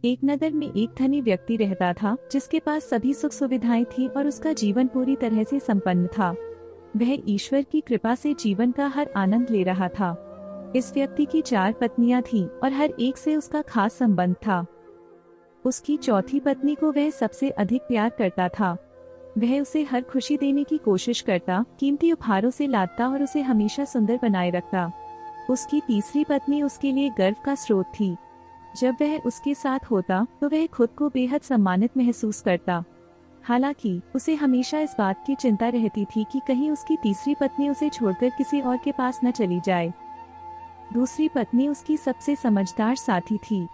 एक नगर में एक धनी व्यक्ति रहता था जिसके पास सभी सुख सुविधाएं थी और उसका जीवन पूरी तरह से संपन्न था। वह ईश्वर की कृपा से जीवन का हर आनंद ले रहा था। इस व्यक्ति की 4 पत्नियां थीं और हर एक से उसका खास संबंध था। उसकी चौथी पत्नी को वह सबसे अधिक प्यार करता था। वह उसे हर खुशी देने की कोशिश करता, कीमती उपहारों से लादता और उसे हमेशा सुंदर बनाए रखता। उसकी तीसरी पत्नी उसके लिए गर्व का स्रोत थी। जब वह उसके साथ होता तो वह खुद को बेहद सम्मानित महसूस करता। हालांकि उसे हमेशा इस बात की चिंता रहती थी कि कहीं उसकी तीसरी पत्नी उसे छोड़कर किसी और के पास न चली जाए। दूसरी पत्नी उसकी सबसे समझदार साथी थी।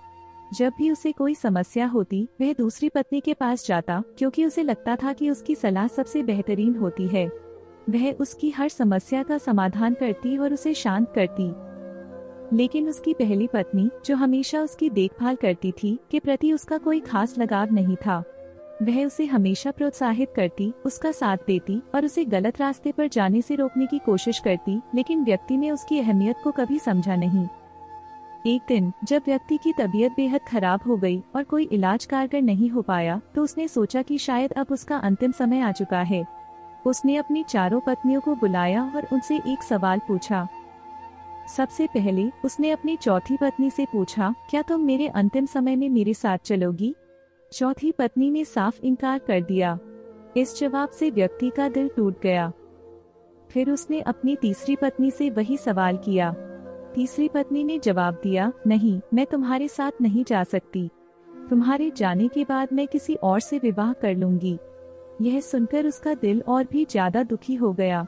जब भी उसे कोई समस्या होती वह दूसरी पत्नी के पास जाता, क्योंकि उसे लगता था कि उसकी सलाह सबसे बेहतरीन होती है। वह उसकी हर समस्या का समाधान करती और उसे शांत करती। लेकिन उसकी पहली पत्नी, जो हमेशा उसकी देखभाल करती थी, के प्रति उसका कोई खास लगाव नहीं था। वह उसे हमेशा प्रोत्साहित करती, उसका साथ देती और उसे गलत रास्ते पर जाने से रोकने की कोशिश करती, लेकिन व्यक्ति ने उसकी अहमियत को कभी समझा नहीं। एक दिन जब व्यक्ति की तबीयत बेहद खराब हो गई और कोई इलाज कारगर नहीं हो पाया, तो उसने सोचा कि शायद अब उसका अंतिम समय आ चुका है। उसने अपनी चारों पत्नियों को बुलाया और उनसे एक सवाल पूछा। सबसे पहले उसने अपनी चौथी पत्नी से पूछा, क्या तुम मेरे अंतिम समय में मेरे साथ चलोगी? चौथी पत्नी ने साफ इनकार कर दिया। इस जवाब से व्यक्ति का दिल टूट गया। फिर उसने अपनी तीसरी पत्नी से वही सवाल किया। तीसरी पत्नी ने जवाब दिया, नहीं, मैं तुम्हारे साथ नहीं जा सकती। तुम्हारे जाने के बाद मैं किसी और से विवाह कर लूंगी। यह सुनकर उसका दिल और भी ज्यादा दुखी हो गया।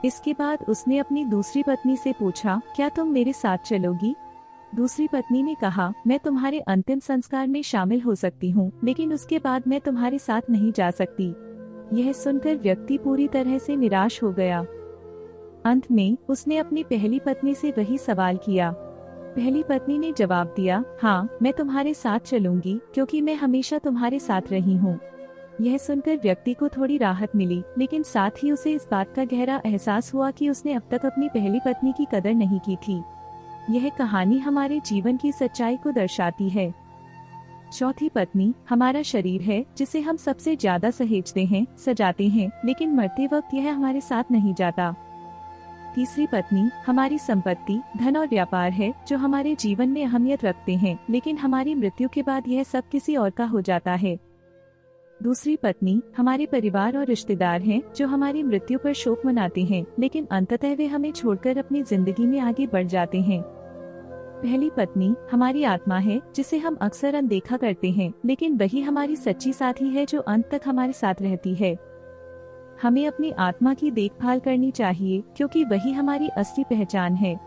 इसके बाद उसने अपनी दूसरी पत्नी से पूछा, क्या तुम मेरे साथ चलोगी? दूसरी पत्नी ने कहा, मैं तुम्हारे अंतिम संस्कार में शामिल हो सकती हूँ, लेकिन उसके बाद मैं तुम्हारे साथ नहीं जा सकती। यह सुनकर व्यक्ति पूरी तरह से निराश हो गया। अंत में उसने अपनी पहली पत्नी से वही सवाल किया। पहली पत्नी ने जवाब दिया, हाँ, मैं तुम्हारे साथ चलूंगी, क्योंकि मैं हमेशा तुम्हारे साथ रही हूँ। यह सुनकर व्यक्ति को थोड़ी राहत मिली, लेकिन साथ ही उसे इस बात का गहरा एहसास हुआ कि उसने अब तक अपनी पहली पत्नी की कदर नहीं की थी। यह कहानी हमारे जीवन की सच्चाई को दर्शाती है। चौथी पत्नी हमारा शरीर है, जिसे हम सबसे ज्यादा सहेजते हैं, सजाते हैं, लेकिन मरते वक्त यह हमारे साथ नहीं जाता। तीसरी पत्नी हमारी संपत्ति, धन और व्यापार है, जो हमारे जीवन में अहमियत रखते हैं, लेकिन हमारी मृत्यु के बाद यह सब किसी और का हो जाता है। दूसरी पत्नी हमारे परिवार और रिश्तेदार हैं, जो हमारी मृत्यु पर शोक मनाते हैं, लेकिन अंततः वे हमें छोड़कर अपनी जिंदगी में आगे बढ़ जाते हैं। पहली पत्नी हमारी आत्मा है, जिसे हम अक्सर अनदेखा करते हैं, लेकिन वही हमारी सच्ची साथी है जो अंत तक हमारे साथ रहती है। हमें अपनी आत्मा की देखभाल करनी चाहिए, क्योंकि वही हमारी असली पहचान है।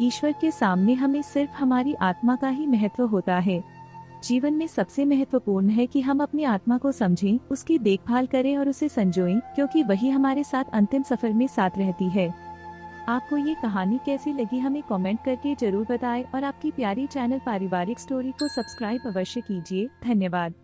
ईश्वर के सामने हमें सिर्फ हमारी आत्मा का ही महत्व होता है। जीवन में सबसे महत्वपूर्ण है कि हम अपनी आत्मा को समझें, उसकी देखभाल करें और उसे संजोएं, क्योंकि वही हमारे साथ अंतिम सफर में साथ रहती है। आपको ये कहानी कैसी लगी हमें कमेंट करके जरूर बताएं और आपकी प्यारी चैनल पारिवारिक स्टोरी को सब्सक्राइब अवश्य कीजिए। धन्यवाद।